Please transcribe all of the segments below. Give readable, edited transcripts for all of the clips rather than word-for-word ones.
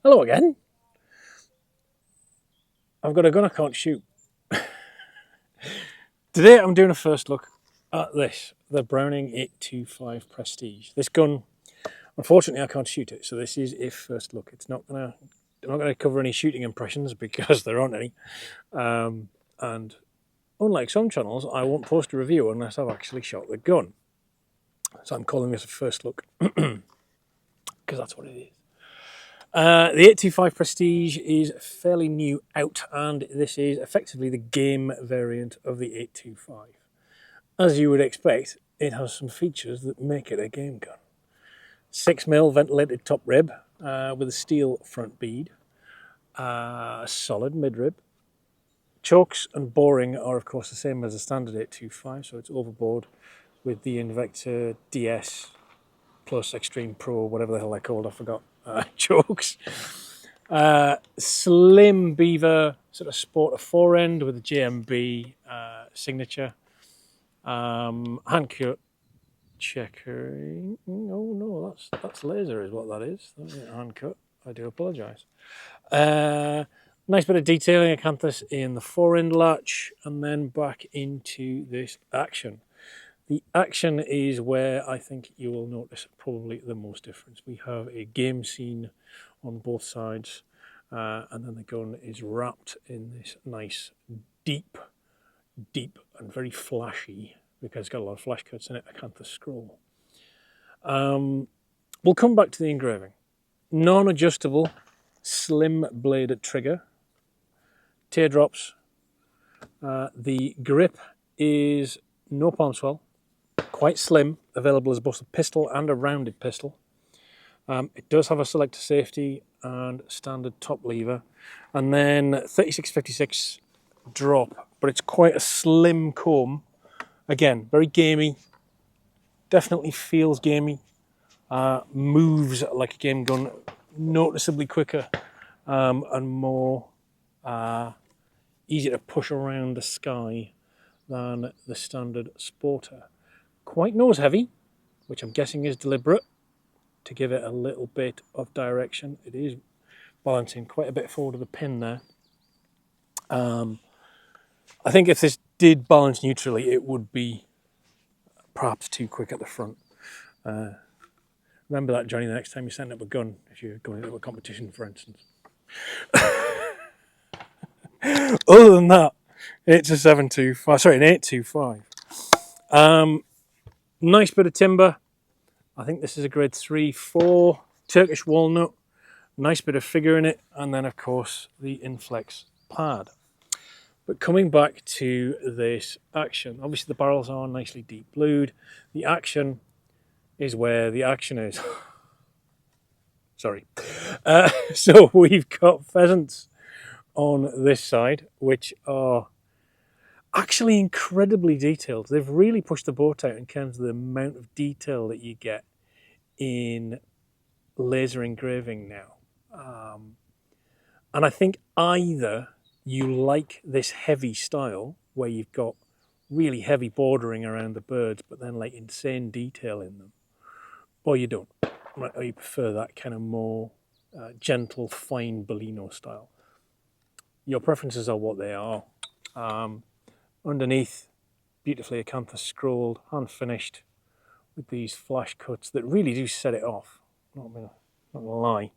Hello again. I've got a gun I can't shoot. Today I'm doing a first look at this, the Browning 825 Prestige. This gun, unfortunately I can't shoot it, so this is a first look. I'm not gonna cover any shooting impressions because there aren't any. And unlike some channels, I won't post a review unless I've actually shot the gun. So I'm calling this a first look because that's what it is. The 825 Prestige is fairly new out, and this is effectively the game variant of the 825. As you would expect, it has some features that make it a game gun. 6mm ventilated top rib with a steel front bead, a solid mid-rib. Chokes and boring are of course the same as a standard 825, so it's overboard with the Invector DS Plus Extreme Pro, whatever the hell they're called, I forgot, chokes. Slim beaver sort of sport a forend with a JMB signature. Hand cut checkering. Oh no, that's laser is what that is. That isn't hand cut. I do apologise. Nice bit of detailing, acanthus in the forend latch, and then back into this action. The action is where I think you will notice probably the most difference. We have a game scene on both sides, and then the gun is wrapped in this nice deep and very flashy, because it's got a lot of flash cuts in it, acanthus scroll. We'll come back to the engraving. Non-adjustable, slim bladed trigger, teardrops. The grip is no palm swell, quite slim, available as both a pistol and a rounded pistol. It does have a selector safety and standard top lever, and then 3656 drop, but it's quite a slim comb. Again, very gamey, definitely feels gamey, moves like a game gun, noticeably quicker and more easy to push around the sky than the standard sporter. Quite nose heavy, which I'm guessing is deliberate to give it a little bit of direction. It is balancing quite a bit forward of the pin there. I think if this did balance neutrally, it would be perhaps too quick at the front. Remember that, Johnny, the next time you send up a gun, if you're going into a competition, for instance. Other than that, it's a 725, sorry, an 825. Nice bit of timber. I think this is a grade 3-4 Turkish walnut. Nice bit of figure in it, and then of course the Inflex pad. But coming back to this action, obviously the barrels are nicely deep blued. The action is where the action is. Sorry. So we've got pheasants on this side, which are actually incredibly detailed. They've really pushed the boat out in terms of the amount of detail that you get in laser engraving now. And I think either you like this heavy style where you've got really heavy bordering around the birds, but then like insane detail in them, or you don't, or you prefer that kind of more gentle, fine Bellino style. Your preferences are what they are. Underneath, beautifully acanthus scrolled, hand finished, with these flash cuts that really do set it off. Not gonna lie,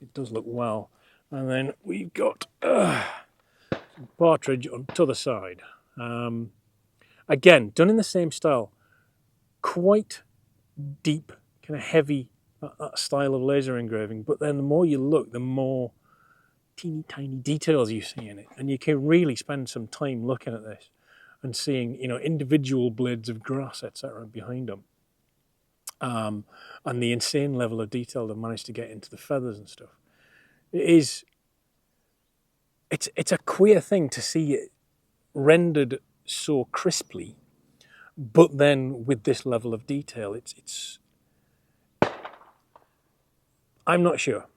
it does look well. And then we've got Cartridge on the other side. Again, done in the same style. Quite deep, kind of heavy, that style of laser engraving. But then the more you look, the more teeny tiny details you see in it. And you can really spend some time looking at this and seeing, you know, individual blades of grass, etc. behind them. And the insane level of detail they've managed to get into the feathers and stuff. It's a queer thing to see it rendered so crisply, but then with this level of detail, I'm not sure.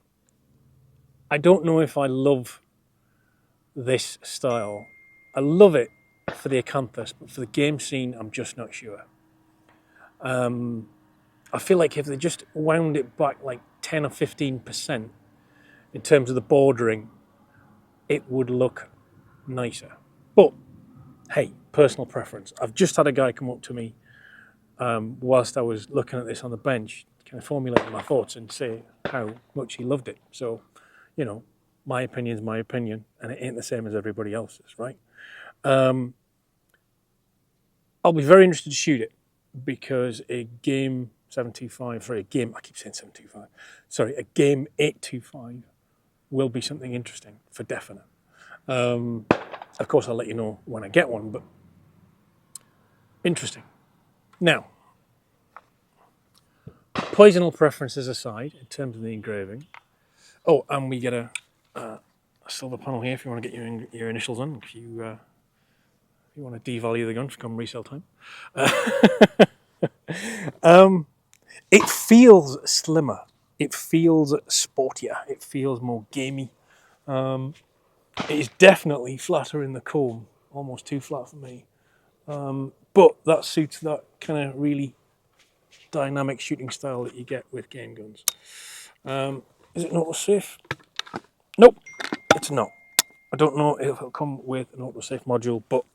I don't know if I love this style. I love it for the acanthus, but for the game scene, I'm just not sure. I feel like if they just wound it back like 10 or 15%, in terms of the bordering, it would look nicer. But hey, personal preference. I've just had a guy come up to me whilst I was looking at this on the bench, kind of formulating my thoughts and say how much he loved it. So, you know, my opinion's my opinion, and it ain't the same as everybody else's, right? I'll be very interested to shoot it because a game 725, sorry, a game 825 will be something interesting for definite. Of course, I'll let you know when I get one, but interesting. Now, poisonal preferences aside, in terms of the engraving. Oh, and we get a silver panel here if you want to get your initials on. If you want to devalue the gun for come resale time. It feels slimmer. It feels sportier. It feels more gamey. It is definitely flatter in the comb, almost too flat for me. But that suits that kind of really dynamic shooting style that you get with game guns. Is it an autosave? Nope, it's not. I don't know if it'll come with an autosave module, but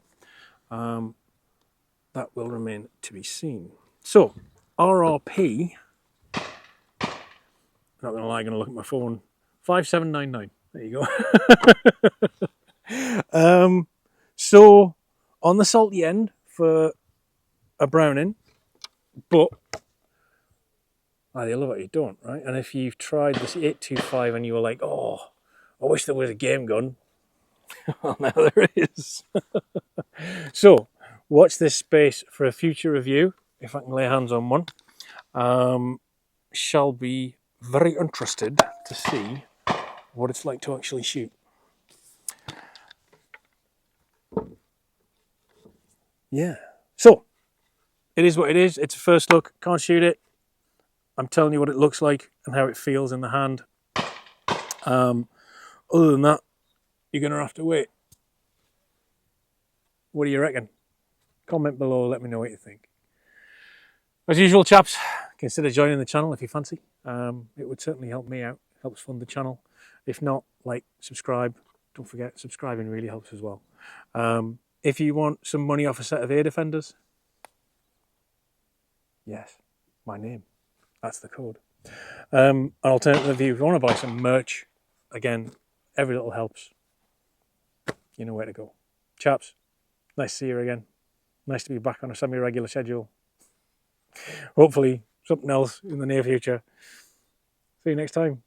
that will remain to be seen. So, RRP, not going to lie, I'm going to look at my phone, 5799. There you go. So, on the salty end for a Browning, but either love it or you don't, right? And if you've tried this 825 and you were like, oh, I wish there was a game gun, well, now there is. So, watch this space for a future review, if I can lay hands on one. Shall be very interested to see what it's like to actually shoot. Yeah. So, it is what it is. It's a first look. Can't shoot it. I'm telling you what it looks like and how it feels in the hand. Other than that, you're going to have to wait. What do you reckon? Comment below, let me know what you think. As usual, chaps, consider joining the channel if you fancy. It would certainly help me out, helps fund the channel. If not, like, subscribe. Don't forget, subscribing really helps as well. If you want some money off a set of air defenders, yes, my name. That's the code. An alternative view, if you want to buy some merch, again, every little helps. You know where to go. Chaps, nice to see you again. Nice to be back on a semi-regular schedule. Hopefully, something else in the near future. See you next time.